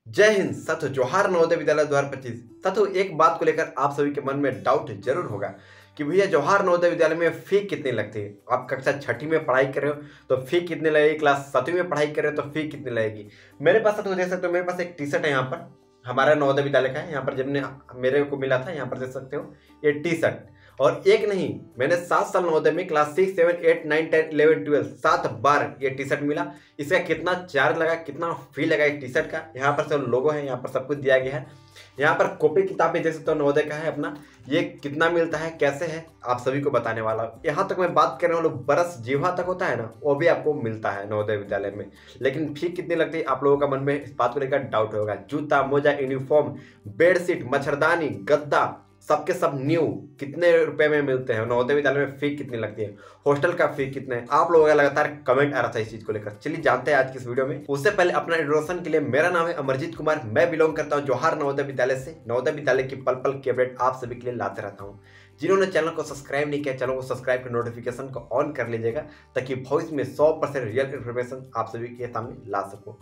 जय हिंद साथियों, जवाहर नवोदय विद्यालय 2025। साथियों, एक बात को लेकर आप सभी के मन में डाउट जरूर होगा कि भैया जवाहर नवोदय विद्यालय में फी कितनी लगती है। आप कक्षा छठी में पढ़ाई कर रहे हो तो फी कितनी लगेगी, क्लास 7वीं में पढ़ाई कर रहे हो तो फी कितनी लगेगी। मेरे पास साथियों देख सकते हो, मेरे पास एक टी शर्ट है, यहाँ पर हमारा नवोदय विद्यालय का है। यहाँ पर जब ने मेरे को मिला था, यहाँ पर देख सकते हो ये टी शर्ट। और एक नहीं, मैंने 7 साल नवोदय में क्लास 6, 7, 8, 9, 10, 11, 12 7 बार ये टी शर्ट मिला। इसका कितना चार्ज लगा, कितना फी लगा एक टी शर्ट का, यहाँ पर सब लोगो है, यहाँ पर सब कुछ दिया गया है। यहाँ पर कॉपी किताब भी देख सकते हो नवोदय का है अपना, ये कितना मिलता है कैसे है आप सभी को बताने वाला हूँ। यहाँ तक मैं बात कर रहा हूँ, बरस जीवा तक होता है ना, वो भी आपको मिलता है नवोदय विद्यालय में। लेकिन फी कितनी लगती है आप लोगों का मन में इस बात को लेकर डाउट होगा। जूता, मोजा, यूनिफॉर्म, बेडशीट, मच्छरदानी, गद्दा सबके सब न्यू कितने रुपए में मिलते हैं, नवोदय विद्यालय में फी कितनी लगती है, हॉस्टल का फी कितने है, आप लोगों का लगातार कमेंट आ रहा था इस चीज को लेकर। चलिए जानते हैं आज की इस वीडियो में। उससे पहले अपना इंट्रोडक्शन के लिए, मेरा नाम है अमरजीत कुमार, मैं बिलोंग करता हूं जवाहर नवोदय विद्यालय से। नवोदय विद्यालय की पल पल की अपडेट आप सभी के लिए लाते रहता हूं। जिन्होंने चैनल को सब्सक्राइब नहीं किया, चैनल को सब्सक्राइब कर नोटिफिकेशन को ऑन कर लीजिएगा, ताकि भविष्य में 100% रियल इन्फॉर्मेशन आप सभी के सामने ला सकूं।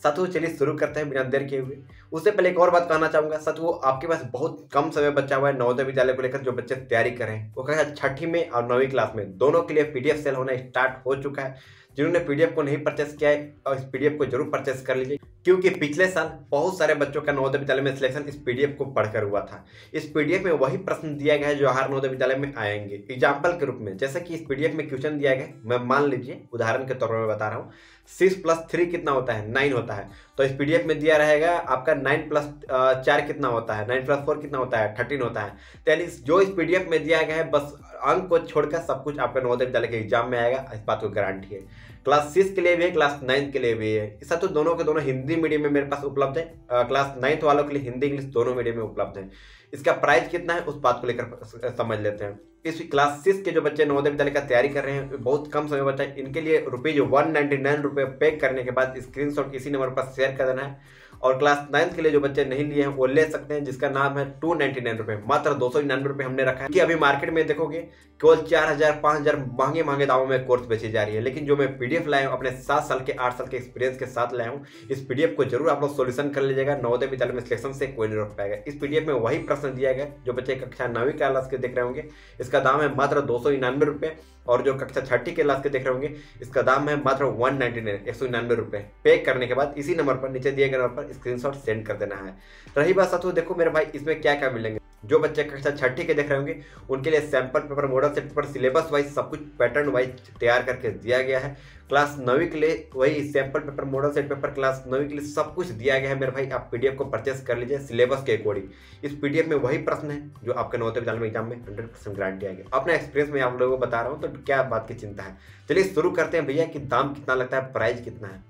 साथियों चलिए शुरू करते हैं बिना देर किए हुए। उससे पहले एक और बात कहना चाहूंगा साथियों, आपके पास बहुत कम समय बचा हुआ है नवोदय विद्यालय को लेकर। जो बच्चे तैयारी कर रहे हैं वो कक्षा छठी में और 9वीं क्लास में दोनों के लिए पीडीएफ सेल होना स्टार्ट हो चुका है। जिन्होंने पीडीएफ को नहीं परचेस किया है और इस पीडीएफ को जरूर परचेस कर लीजिए, क्योंकि पिछले साल बहुत सारे बच्चों का नवोदय विद्यालय में सिलेक्शन इस पीडीएफ को पढ़कर हुआ था। इस पीडीएफ में वही प्रश्न दिया गया है जो जवाहर नवोदय विद्यालय में आएंगे एग्जाम्पल के रूप में। जैसे कि इस पीडीएफ में क्वेश्चन दिया गया है, मैं मान लीजिए उदाहरण के तौर पर मैं बता रहा हूँ, 6+3 कितना होता है, 9 होता है। तो इस पीडीएफ में दिया रहेगा आपका 9+4 कितना होता है, 9+4 कितना होता है, 13 होता है। तो यानी जो इस पीडीएफ में दिया गया है, बस अंक को छोड़कर सब कुछ आपका नवोदय विद्यालय के एग्जाम में आएगा, इस बात को गारंटी है। क्लास 6 के लिए भी है, क्लास 9 के लिए भी है। ऐसा तो दोनों के दोनों हिंदी मीडियम में मेरे पास उपलब्ध है। क्लास 9 वालों के लिए हिंदी इंग्लिश दोनों मीडियम में उपलब्ध है। इसका प्राइस कितना है उस बात को लेकर समझ लेते हैं। इस क्लास 6 के जो बच्चे नवोदय विद्यालय का तैयारी कर रहे हैं, बहुत कम समय बचा है, इनके लिए ₹199 पे करने के बाद स्क्रीनशॉट इसी नंबर पर शेयर कर देना है। और क्लास 9 के लिए जो बच्चे नहीं लिए हैं वो ले सकते हैं, जिसका नाम है ₹299, मात्र ₹299 हमने रखा है। कि अभी मार्केट में देखोगे केवल 4000 5000 महंगे महंगे दामों में कोर्स बेची जा रही है। लेकिन जो मैं पीडीएफ लाया हूँ अपने 7 साल के 8 साल के एक्सपीरियंस के साथ लाया हूँ, इस पीडीएफ को जरूर आप लोग सोल्यूशन कर लीजिएगा। नवोदय विद्यालय में सिलेक्शन से कोई नहीं रोक पाएगा। इस पीडीएफ में वही प्रश्न दिया गया जो बच्चे कक्षा 9वीं क्लास के देख रहे होंगे, इसका दाम है मात्र ₹299। और जो कक्षा छठी के क्लास के देख रहे होंगे, इसका दाम है मात्र 199 पे करने के बाद इसी नंबर पर, नीचे दिए गए नंबर पर स्क्रीनशॉट सेंड कर देना है। रही बात साथियों, देखो मेरे भाई इसमें क्या क्या मिलेंगे। जो बच्चे कक्षा छठी के देख रहे होंगे उनके लिए sample paper, model set paper, syllabus wise सब कुछ पैटर्न वाइज तैयार करके दिया गया है। क्लास 9वीं के लिए वही sample paper, model set paper, class 9वीं के लिए सब कुछ दिया गया है मेरे भाई। आप पीडीएफ को परचेस कर लीजिए सिलेबस के अकॉर्डिंग। इस पीडीएफ में वही प्रश्न है जो आपके नवोदय विद्यालय में एग्जाम में 100% गारंटी आएगी। अपना एक्सपीरियंस में आप लोगों को बता रहा हूँ, तो क्या बात की चिंता है। चलिए शुरू करते हैं भैया कि दाम कितना लगता है, प्राइस कितना है।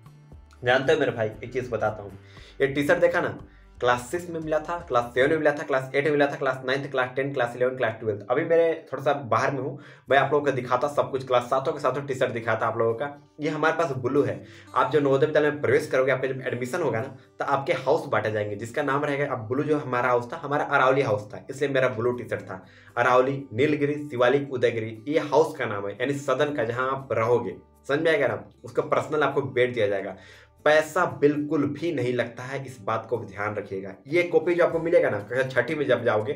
जानते हो मेरे भाई, एक चीज बताता हूँ, ये टी शर्ट देखा ना, क्लास 6 में मिला था, क्लास 7 में मिला था, क्लास 8 में मिला था, क्लास 9, क्लास 10, क्लास 11, क्लास 12। अभी मेरे थोड़ा सा बाहर में हूँ, मैं आप लोगों को दिखाता सब कुछ, क्लास 7 के साथ टी शर्ट दिखाता आप लोगों का। ये हमारे पास ब्लू है। आप जो नवोदय विद्यालय में प्रवेश करोगे, आपका जब एडमिशन होगा ना, तो आपके हाउस बांटे जाएंगे, जिसका नाम रहेगा। अब ब्लू जो हमारा हाउस था, हमारा अरावली हाउस था, इसलिए मेरा ब्लू टी शर्ट था। अरावली, नीलगिरी, शिवालिक, उदयगिरी, ये हाउस का नाम है, यानी सदन का, जहाँ आप रहोगे। समझ में आएगा ना, उसका पर्सनल आपको बेड दिया जाएगा। पैसा बिल्कुल भी नहीं लगता है, इस बात को ध्यान रखिएगा। ये कॉपी जो आपको मिलेगा ना, कक्षा छठी में जब जाओगे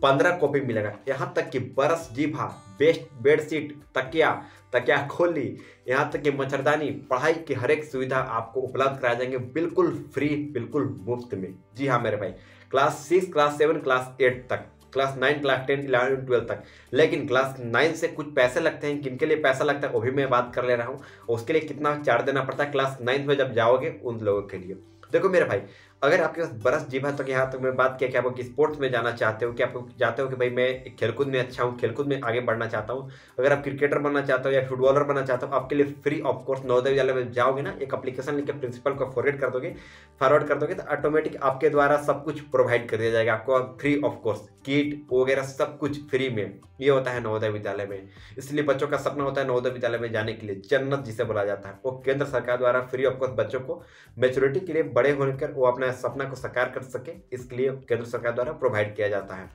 15 कॉपी मिलेगा। यहाँ तक कि बरस जीभा, बेस्ट बेडशीट, तकिया खोली, यहाँ तक कि मच्छरदानी, पढ़ाई की हर एक सुविधा आपको उपलब्ध कराए जाएंगे बिल्कुल फ्री, बिल्कुल मुफ्त में। जी हाँ मेरे भाई, क्लास 6, क्लास 7, क्लास 8 तक, क्लास 9, क्लास 10, 11, 12 तक। लेकिन क्लास 9 से कुछ पैसे लगते हैं, किनके लिए पैसा लगता है वो भी मैं बात कर ले रहा हूँ। उसके लिए कितना चार्ज देना पड़ता है क्लास 9 में जब जाओगे उन लोगों के लिए। देखो मेरे भाई, अगर आपके पास बरस जीभा तक, यहाँ तक मैं बात किया कि आपको स्पोर्ट्स में जाना चाहते हो, कि आपको चाहते हो कि भाई मैं खेलकूद में अच्छा हूँ, खेलकूद में आगे बढ़ना चाहता हूँ, अगर आप क्रिकेटर बनना चाहते हो या फुटबॉलर बनना चाहते हो, आपके लिए free of course Navodaya Vidyalaya में जाओगे ना, एक एप्लीकेशन लिखकर प्रिंसिपल को फॉरवर्ड कर दोगे तो ऑटोमेटिक आपके द्वारा सब कुछ प्रोवाइड कर दिया जाएगा आपको फ्री ऑफ कोर्स। किट वगैरह सब कुछ फ्री में। ये होता है नवोदय विद्यालय में। इसलिए बच्चों का सपना होता है नवोदय विद्यालय में जाने के लिए, जन्नत जिसे बोला जाता है। वो केंद्र सरकार द्वारा फ्री ऑफ कोर्स बच्चों को मैच्योरिटी के लिए बड़े होकर वो अपना सपना को साकार कर सके, इसके लिए केंद्र सरकार द्वारा प्रोवाइड किया जाता है।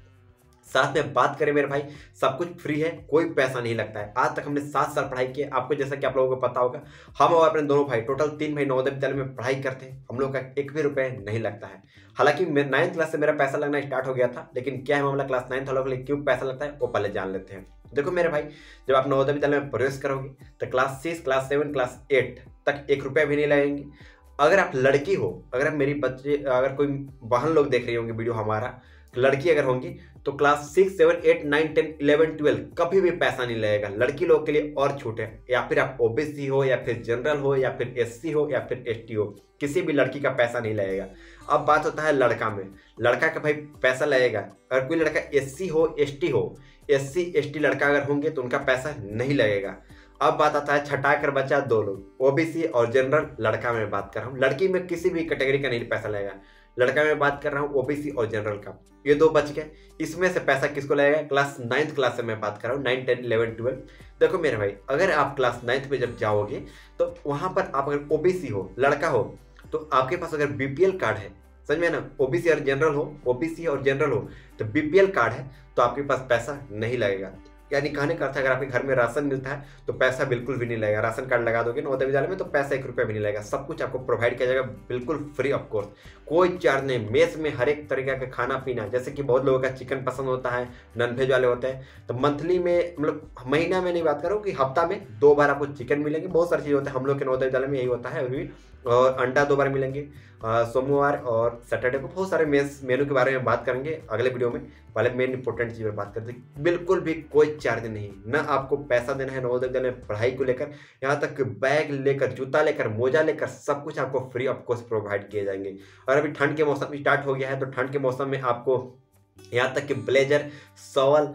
साथ में बात करें मेरे भाई, सब कुछ फ्री है, कोई पैसा नहीं लगता है। आज तक हमने 7 साल पढ़ाई की है। आपको जैसा कि आप लोगों को पता होगा, हम और अपने दोनों भाई टोटल 3 भाई नवोदय विद्यालय में पढ़ाई करते हैं। हम लोग का एक भी रुपए नहीं लगता है। हालांकि 9th क्लास से मेरा पैसा लगना स्टार्ट हो गया था, लेकिन क्या है मामला क्लास 9th वालों के लिए क्यों पैसा लगता है वो पहले जान लेते हैं। देखो मेरे भाई, जब आप नवोदय विद्यालय में प्रवेश करोगे तो क्लास 6, क्लास 7, क्लास 8 तक 1 रुपया भी नहीं लगेंगे। अगर आप लड़की हो, अगर आप मेरी बच्चे, अगर कोई बहन लोग देख रही होंगे वीडियो हमारा, लड़की अगर होंगी तो क्लास 6, 7, 8, 9, 10, 11, 12 कभी भी पैसा नहीं लगेगा। लड़की लोग के लिए और छूट है। या फिर आप ओबीसी हो, या फिर जनरल हो, या फिर एससी हो, या फिर एसटी हो, किसी भी लड़की का पैसा नहीं लगेगा। अब बात होता है लड़का में। लड़का का भाई पैसा लगेगा। अगर कोई लड़का एससी हो, एसटी हो, एससी एसटी लड़का अगर होंगे तो उनका पैसा नहीं लगेगा। अब बात आता है छटा कर बचा 2 लोग, ओबीसी और जनरल। लड़का में बात कर रहा हूँ, लड़की में किसी भी कैटेगरी का नहीं पैसा लगेगा। लड़का में बात कर रहा हूँ ओबीसी और जनरल का। ये 2 बच गए। इसमें से पैसा किसको लगेगा? क्लास 9th क्लास से मैं बात कर रहा हूँ, 9, 10, 11, 12। देखो मेरे भाई, अगर आप क्लास 9th में जब जाओगे तो वहां पर आप अगर ओबीसी हो, लड़का हो, तो आपके पास अगर बीपीएल कार्ड है, समझ में ना, ओबीसी और जनरल हो, ओबीसी और जनरल हो तो बीपीएल कार्ड है तो आपके पास पैसा नहीं लगेगा। यानी कहने का अर्थ है, अगर आपके घर में राशन मिलता है तो पैसा बिल्कुल भी नहीं लगेगा। राशन कार्ड लगा दोगे नवोदय विद्यालय में तो पैसा 1 रुपया भी नहीं लगेगा। सब कुछ आपको प्रोवाइड किया जाएगा बिल्कुल फ्री ऑफ कॉस्ट, कोई चार्ज नहीं। मेस में हर एक तरीके का खाना पीना, जैसे कि बहुत लोगों का चिकन पसंद होता है, नॉनवेज वाले होते हैं, तो मंथली में, मतलब महीना में नहीं बात करो कि हफ्ता में 2 बार आपको चिकन मिलेंगे। बहुत सारी चीज़ होते हैं, हम लोग के नवोदय विद्यालय में यही होता है अभी। और अंडा 2 बार मिलेंगे, सोमवार और सैटरडे को। बहुत सारे मेनू के बारे में बात करेंगे अगले वीडियो में। पहले मेन इंपॉर्टेंट चीज़ पर बात करते हैं। बिल्कुल भी कोई चार्ज नहीं, ना आपको पैसा देना है नवोदय विद्यालय में पढ़ाई को लेकर। यहाँ तक बैग लेकर, जूता लेकर, मोजा लेकर सब कुछ आपको फ्री ऑफ कॉस्ट प्रोवाइड किए जाएंगे। और अभी ठंड के मौसम स्टार्ट हो गया है तो ठंड के मौसम में आपको यहाँ तक कि ब्लेजर, शॉल,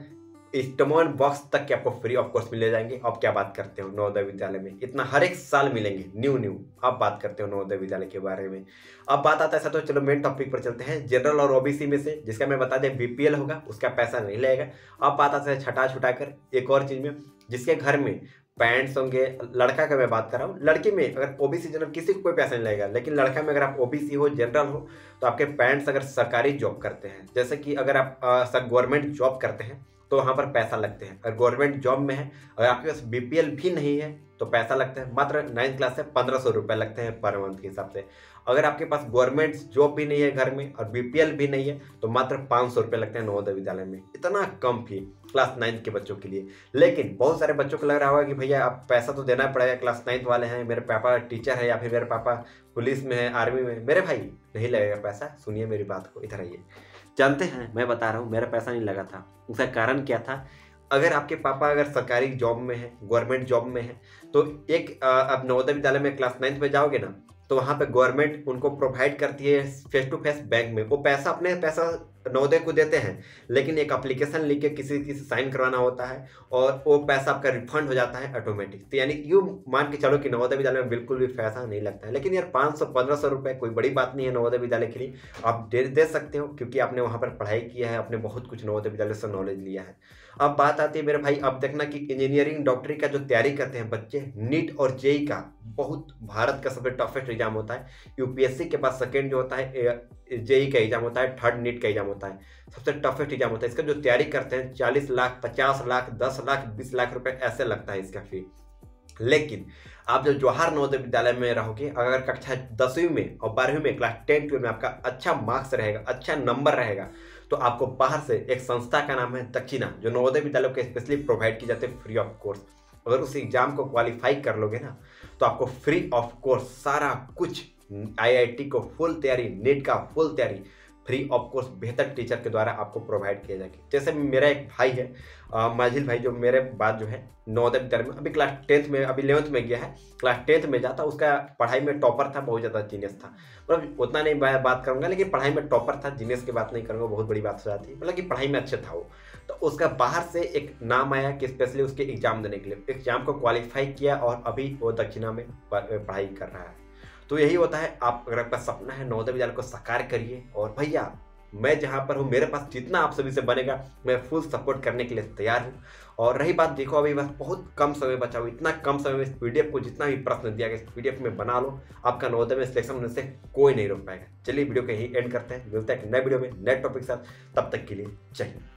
स्टमोन बॉक्स तक के आपको फ्री ऑफ कॉस्ट मिले जाएंगे। अब क्या बात करते हो नवोदय विद्यालय में, इतना हर एक साल मिलेंगे न्यू। अब बात करते हो नवोदय विद्यालय के बारे में। अब बात आता है ऐसा, तो चलो मेन टॉपिक पर चलते हैं। जनरल और ओबीसी में से जिसका मैं बता दें बीपीएल होगा उसका पैसा नहीं लगेगा। अब बात आता है छटा कर एक और चीज में, जिसके घर में पैंट्स होंगे। लड़का का मैं बात कर रहा हूँ। लड़की में अगर ओबीसी जनरल किसी को कोई पैसा नहीं लगेगा, लेकिन लड़का में अगर आप ओबीसी हो, जनरल हो, तो आपके पैंट्स अगर सरकारी जॉब करते हैं, जैसे कि अगर आप गवर्नमेंट जॉब करते हैं तो वहाँ पर पैसा लगते हैं। अगर गवर्नमेंट जॉब में है, अगर आपके पास बीपीएल भी नहीं है तो पैसा लगता है मात्र 9th क्लास से 1500 रुपये लगते हैं पर मंथ के हिसाब से। अगर आपके पास गवर्नमेंट जॉब भी नहीं है घर में और बीपीएल भी नहीं है तो मात्र 500 रुपये लगते हैं नवोदय विद्यालय में। इतना कम फी क्लास 9th के बच्चों के लिए। लेकिन बहुत सारे बच्चों को लग रहा होगा कि भैया आप पैसा तो देना पड़ेगा, क्लास 9th वाले हैं, मेरे पापा टीचर है या फिर मेरे पापा पुलिस में है, आर्मी में। मेरे भाई नहीं लगेगा पैसा। सुनिए मेरी बात को, इधर आइए। जानते हैं, मैं बता रहा हूँ, मेरा पैसा नहीं लगा था। उसका कारण क्या था? अगर आपके पापा अगर सरकारी जॉब में है, गवर्नमेंट जॉब में है, तो एक आप नवोदय विद्यालय में क्लास 9th में जाओगे ना, तो वहाँ पे गवर्नमेंट उनको प्रोवाइड करती है फेस टू फेस बैंक में। वो पैसा अपने पैसा नवोदय को देते हैं, लेकिन एक एप्लीकेशन लिख के किसी से साइन करवाना होता है और वो पैसा आपका रिफंड हो जाता है ऑटोमेटिक। तो यानी यूँ मान के चलो कि नवोदय विद्यालय में बिल्कुल भी पैसा नहीं लगता है। लेकिन यार 500-1500 रुपये कोई बड़ी बात नहीं है नवोदय विद्यालय के लिए। आप दे सकते हो क्योंकि आपने वहाँ पर पढ़ाई किया है, आपने बहुत कुछ नवोदय विद्यालय से नॉलेज लिया है। अब बात आती है मेरे भाई, अब देखना कि इंजीनियरिंग डॉक्टरी का जो तैयारी करते हैं बच्चे, नीट और जेई का बहुत भारत का सबसे टफेस्ट एग्जाम होता है। यूपीएससी के पास सेकेंड जो होता है जेई का एग्जाम होता है, थर्ड नीट का एग्जाम होता है, सबसे टफेस्ट एग्जाम होता है। इसका जो तैयारी करते हैं 40 लाख, 50 लाख, 10 लाख, 20 लाख रुपए ऐसे लगता है इसका फी। लेकिन आप जब जवाहर नवोदय विद्यालय में रहोगे, अगर कक्षा 10वीं में और 12वीं में, क्लास 10 में आपका अच्छा मार्क्स रहेगा, अच्छा नंबर रहेगा, तो आपको बाहर से एक संस्था का नाम है दक्षिणा, जो नवोदय विद्यालय को स्पेशली प्रोवाइड की जाती है फ्री ऑफ कोर्स। अगर उस एग्जाम को क्वालिफाई कर लोगे ना, तो आपको फ्री ऑफ कोर्स सारा कुछ, आईआईटी को फुल तैयारी, नीट का फुल तैयारी फ्री ऑफ कोर्स बेहतर टीचर के द्वारा आपको प्रोवाइड किया जाएगी। जैसे मेरा एक भाई है माजिल भाई, जो मेरे बाद जो है नवोदय विद्यालय में अभी क्लास 10th में, अभी 11th में गया है, क्लास 10th में जाता। उसका पढ़ाई में टॉपर था, बहुत ज़्यादा जीनियस था। मतलब उतना नहीं बात करूँगा, लेकिन पढ़ाई में टॉपर था। जीनियस की बात नहीं करूँगा, बहुत बड़ी बात हो जाती है। मतलब कि पढ़ाई में अच्छे था वो। तो उसका बाहर से एक नाम आया कि स्पेशली उसके एग्जाम देने के लिए, एग्जाम को क्वालिफाई किया और अभी वो दक्षिणा में पढ़ाई कर रहा है। तो यही होता है, आप अगर आपका सपना है नवोदय विद्यालय को साकार करिए। और भैया मैं जहाँ पर हूँ, मेरे पास जितना आप सभी से बनेगा मैं फुल सपोर्ट करने के लिए तैयार हूँ। और रही बात, देखो अभी बस बहुत कम समय बचा हुआ, इतना कम समय में इस पीडीएफ को जितना भी प्रश्न दिया गया इस पीडीएफ में बना लो, आपका नवोदय में सिलेक्शन होने से कोई नहीं रोक पाएगा। चलिए वीडियो को यहीं एंड करते हैं, मिलते हैं नए वीडियो में नए टॉपिक के साथ। तब तक के लिए जय हिंद।